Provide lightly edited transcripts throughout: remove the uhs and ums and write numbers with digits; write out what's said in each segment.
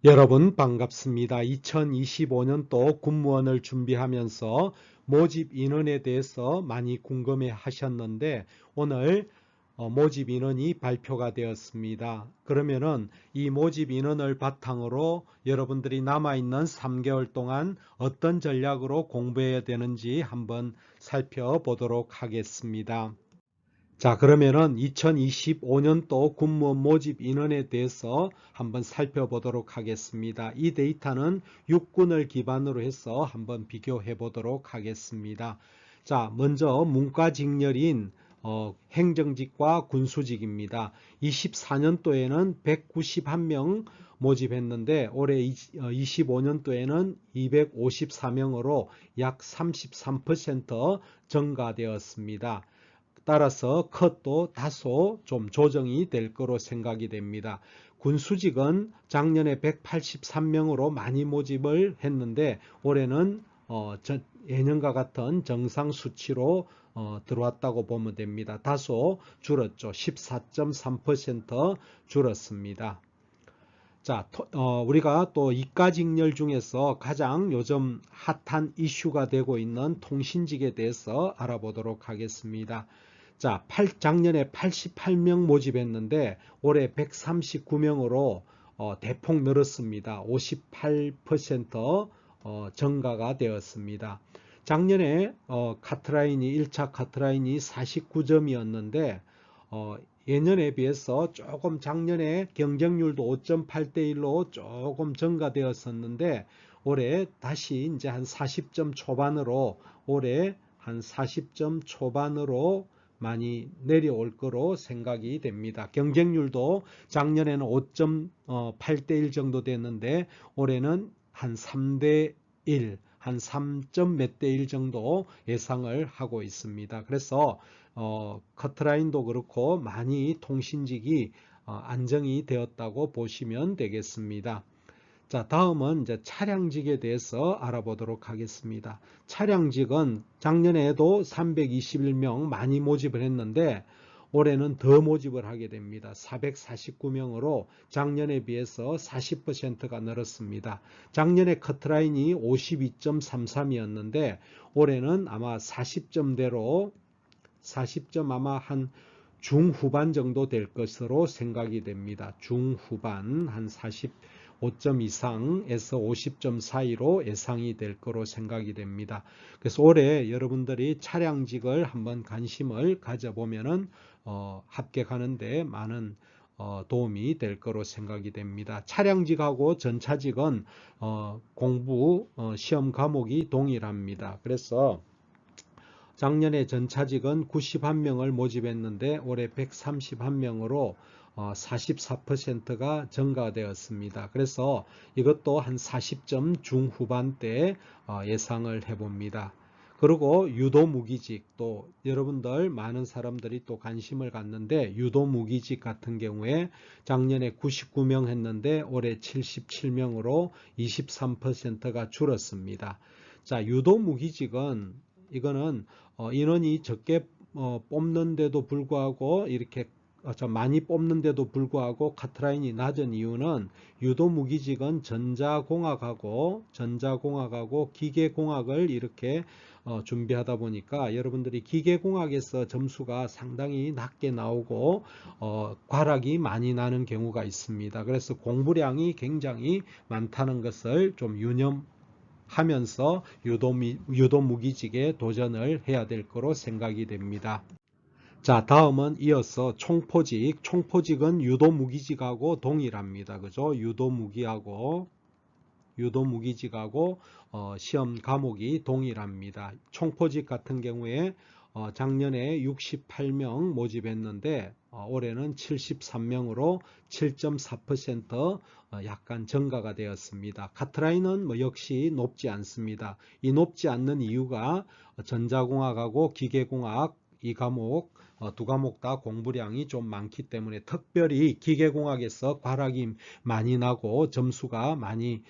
여러분 반갑습니다. 2025년도 군무원을 준비하면서 모집 인원에 대해서 많이 궁금해 하셨는데 오늘 모집 인원이 발표가 되었습니다. 그러면은 이 모집 인원을 바탕으로 여러분들이 남아있는 3개월 동안 어떤 전략으로 공부해야 되는지 한번 살펴보도록 하겠습니다. 자, 그러면은 2025년도 군무원 모집 인원에 대해서 한번 살펴보도록 하겠습니다. 이 데이터는 육군을 기반으로 해서 한번 비교해 보도록 하겠습니다. 자, 먼저 문과직렬인 행정직과 군수직입니다. 24년도에는 191명 모집했는데 올해 25년도에는 254명으로 약 33% 증가되었습니다. 따라서 컷도 다소 좀 조정이 될 거로 생각이 됩니다. 군수직은 작년에 183명으로 많이 모집을 했는데 올해는 예년과 같은 정상 수치로 들어왔다고 보면 됩니다. 다소 줄었죠. 14.3% 줄었습니다. 자, 우리가 또 이과직렬 중에서 가장 요즘 핫한 이슈가 되고 있는 통신직에 대해서 알아보도록 하겠습니다. 자, 작년에 88명 모집했는데 올해 139명으로 대폭 늘었습니다. 58% 증가가 되었습니다. 작년에 카트라인이 1차 카트라인이 49점이었는데 예년에 비해서 조금 작년에 경쟁률도 5.8대 1로 조금 증가되었었는데 올해 다시 이제 한 40점 초반으로 올해 한 40점 초반으로 많이 내려올 거로 생각이 됩니다. 경쟁률도 작년에는 5.8대 1 정도 됐는데 올해는 한 3대 1, 한 3점 몇 대 1 정도 예상을 하고 있습니다. 그래서 커트라인도 그렇고 많이 통신직이 안정이 되었다고 보시면 되겠습니다. 자, 다음은 이제 차량직에 대해서 알아보도록 하겠습니다. 차량직은 작년에도 321명 많이 모집을 했는데 올해는 더 모집을 하게 됩니다. 449명으로 작년에 비해서 40%가 늘었습니다. 작년에 커트라인이 52.33이었는데 올해는 아마 40점대로 40점 아마 한 중후반 정도 될 것으로 생각이 됩니다. 중후반 한 45점 이상에서 50점 사이로 예상이 될 거로 생각이 됩니다. 그래서 올해 여러분들이 차량직을 한번 관심을 가져보면은 합격하는데 많은 도움이 될 거로 생각이 됩니다. 차량직하고 전차직은 공부 시험 과목이 동일합니다. 그래서 작년에 전차직은 91명을 모집했는데 올해 131명으로 44%가 증가되었습니다. 그래서 이것도 한 40점 중후반대 예상을 해봅니다. 그리고 유도무기직 또 여러분들 많은 사람들이 또 관심을 갖는데 유도무기직 같은 경우에 작년에 99명 했는데 올해 77명으로 23%가 줄었습니다. 자, 유도무기직은 이거는 인원이 적게 뽑는데도 불구하고 이렇게 많이 뽑는데도 불구하고 카트라인이 낮은 이유는 유도무기직은 전자공학하고 기계공학을 이렇게 준비하다 보니까 여러분들이 기계공학에서 점수가 상당히 낮게 나오고 과락이 많이 나는 경우가 있습니다. 그래서 공부량이 굉장히 많다는 것을 좀 하면서 유도무기직에 도전을 해야 될 거로 생각이 됩니다. 자, 다음은 이어서 총포직. 총포직은 유도무기직하고 동일합니다. 그죠? 유도무기직하고 시험 과목이 동일합니다. 총포직 같은 경우에 작년에 68명 모집했는데 올해는 73명으로 7.4% 약간 증가가 되었습니다. 카트라인은 뭐 역시 높지 않습니다. 이 높지 않는 이유가 전자공학하고 기계공학 이 과목 두 과목 다 공부량이 좀 많기 때문에 특별히 기계공학에서 과락이 많이 나고 점수가 많이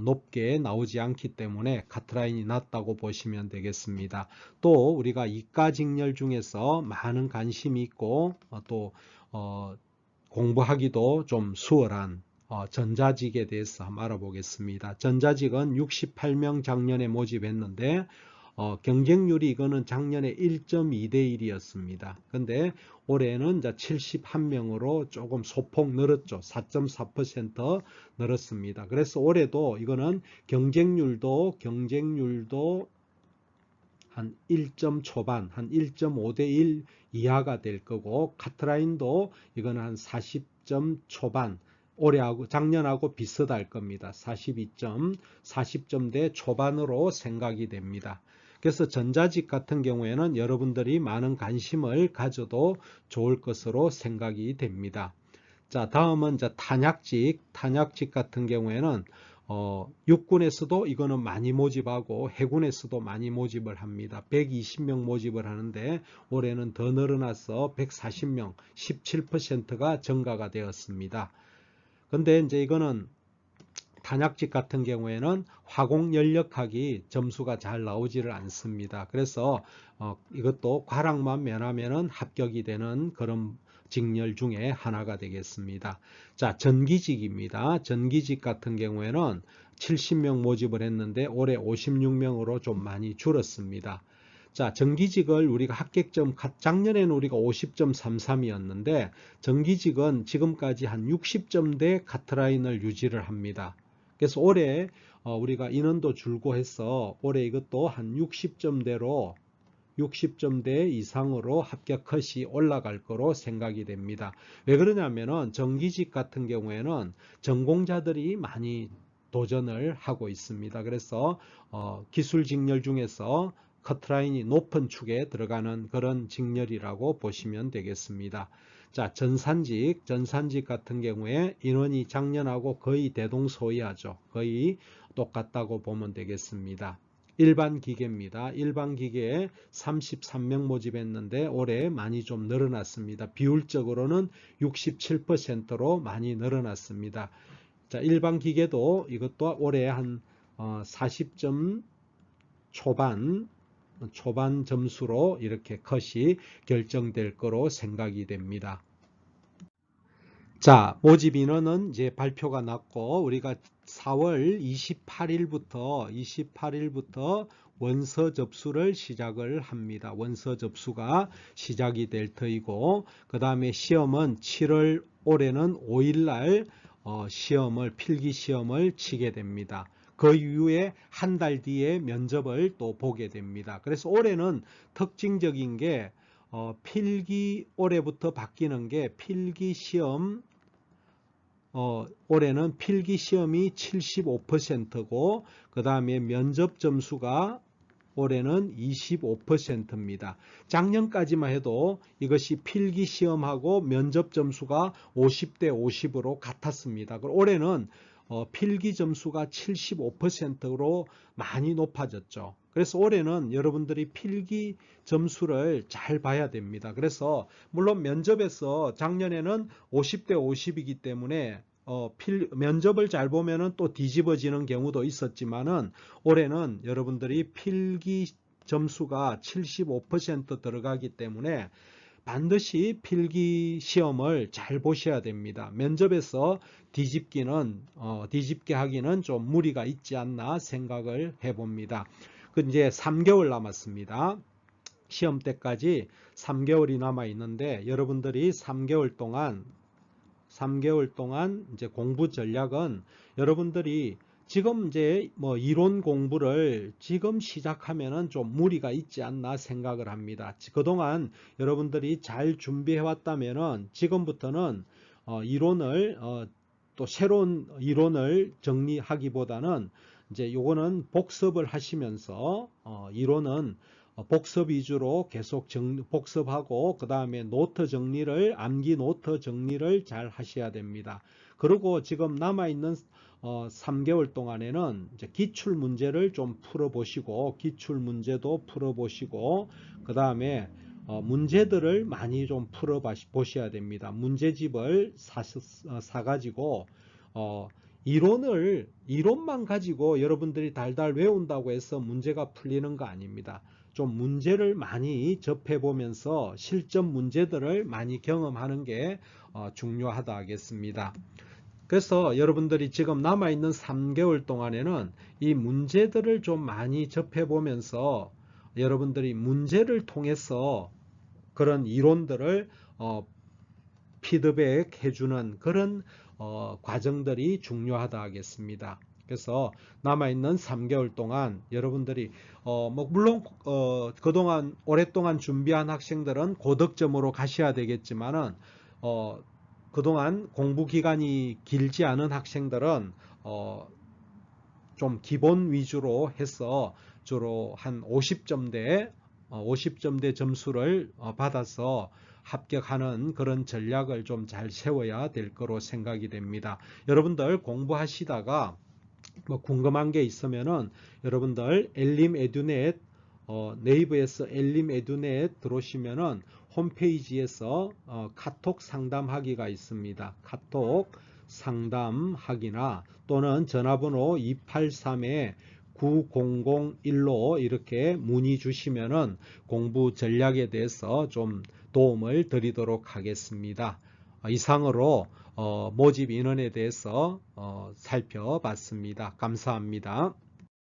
높게 나오지 않기 때문에 카트라인이 낮다고 보시면 되겠습니다. 또 우리가 이과직렬 중에서 많은 관심이 있고 또 공부하기도 좀 수월한 전자직에 대해서 한번 알아보겠습니다. 전자직은 68명 작년에 모집했는데 경쟁률이 이거는 작년에 1.2대 1이었습니다. 근데 올해는 이제 71명으로 조금 소폭 늘었죠. 4.4% 늘었습니다. 그래서 올해도 이거는 경쟁률도 한 1점 초반, 한 1.5대 1 이하가 될 거고, 카트라인도 이거는 한 40점 초반, 올해하고 작년하고 비슷할 겁니다. 40점대 초반으로 생각이 됩니다. 그래서 전자직 같은 경우에는 여러분들이 많은 관심을 가져도 좋을 것으로 생각이 됩니다. 자, 다음은 이제 탄약직 같은 경우에는 육군에서도 이거는 많이 모집하고 해군에서도 많이 모집을 합니다. 120명 모집을 하는데 올해는 더 늘어나서 140명, 17%가 증가가 되었습니다. 근데 이제 이거는 탄약직 같은 경우에는 화공연력학이 점수가 잘 나오지를 않습니다. 그래서 이것도 과락만 면하면은 합격이 되는 그런 직렬 중에 하나가 되겠습니다. 자, 전기직입니다. 전기직 같은 경우에는 70명 모집을 했는데 올해 56명으로 좀 많이 줄었습니다. 자, 전기직을 우리가 합격점, 작년에는 우리가 50.33이었는데 전기직은 지금까지 한 60점대 카트라인을 유지를 합니다. 그래서 올해 우리가 인원도 줄고 해서 올해 이것도 한 60점대 이상으로 합격 컷이 올라갈 거로 생각이 됩니다. 왜 그러냐면은 전기직 같은 경우에는 전공자들이 많이 도전을 하고 있습니다. 그래서 기술 직렬 중에서 커트라인이 높은 축에 들어가는 그런 직렬이라고 보시면 되겠습니다. 자, 전산직 같은 경우에 인원이 작년하고 거의 대동소이하죠. 거의 똑같다고 보면 되겠습니다. 일반 기계입니다. 일반 기계에 33명 모집했는데 올해 많이 좀 늘어났습니다. 비율적으로는 67%로 많이 늘어났습니다. 자, 일반 기계도 이것도 올해 한 40점 초반 점수로 이렇게 컷이 결정될 거로 생각이 됩니다. 자, 모집 인원은 이제 발표가 났고 우리가 4월 28일부터 원서 접수를 시작을 합니다. 원서 접수가 시작이 될 터이고 그 다음에 시험은 7월 올해는 5일날 필기 시험을 치게 됩니다. 그 이후에 한 달 뒤에 면접을 또 보게 됩니다. 그래서 올해는 특징적인 게 올해부터 바뀌는 게 필기 시험 올해는 필기 시험이 75%고 그 다음에 면접 점수가 올해는 25%입니다. 작년까지만 해도 이것이 필기 시험하고 면접 점수가 50대 50으로 같았습니다. 올해는 필기 점수가 75%로 많이 높아졌죠. 그래서 올해는 여러분들이 필기 점수를 잘 봐야 됩니다. 그래서 물론 면접에서 작년에는 50대 50이기 때문에 면접을 잘 보면은 또 뒤집어지는 경우도 있었지만은 올해는 여러분들이 필기 점수가 75% 들어가기 때문에 반드시 필기 시험을 잘 보셔야 됩니다. 면접에서 뒤집게 하기는 좀 무리가 있지 않나 생각을 해봅니다. 이제 3개월 남았습니다. 시험 때까지 3개월이 남아 있는데 여러분들이 3개월 동안 이제 공부 전략은 여러분들이 지금 이제 이론 공부를 지금 시작하면은 좀 무리가 있지 않나 생각을 합니다. 그동안 여러분들이 잘 준비해 왔다면은 지금부터는 이론을 또 새로운 이론을 정리하기보다는 이제 요거는 복습을 하시면서 이론은 복습 위주로 계속 복습하고 그 다음에 암기 노트 정리를 잘 하셔야 됩니다. 그리고 지금 남아있는 3개월 동안에는 이제 기출 문제를 좀 풀어보시고 그 다음에 문제들을 많이 좀 풀어보셔야 됩니다. 문제집을 사가지고 이론만 가지고 여러분들이 달달 외운다고 해서 문제가 풀리는 거 아닙니다. 좀 문제를 많이 접해보면서 실전 문제들을 많이 경험하는 게 중요하다 하겠습니다. 그래서 여러분들이 지금 남아있는 3개월 동안에는 이 문제들을 좀 많이 접해보면서 여러분들이 문제를 통해서 그런 이론들을 피드백 해주는 그런 과정들이 중요하다 하겠습니다. 그래서 남아있는 3개월 동안 여러분들이 물론 그동안 오랫동안 준비한 학생들은 고득점으로 가셔야 되겠지만은 그동안 공부 기간이 길지 않은 학생들은 좀 기본 위주로 해서 주로 한 50점대 점수를 받아서 합격하는 그런 전략을 좀 잘 세워야 될 거로 생각이 됩니다. 여러분들 공부하시다가 뭐 궁금한 게 있으면은 여러분들 엘림 에듀넷 네이버에서 엘림 에듀넷 들어오시면은 홈페이지에서 카톡 상담하기가 있습니다. 카톡 상담하기나 또는 전화번호 283-9001로 이렇게 문의 주시면은 공부 전략에 대해서 좀 도움을 드리도록 하겠습니다. 이상으로 모집 인원에 대해서 살펴봤습니다. 감사합니다.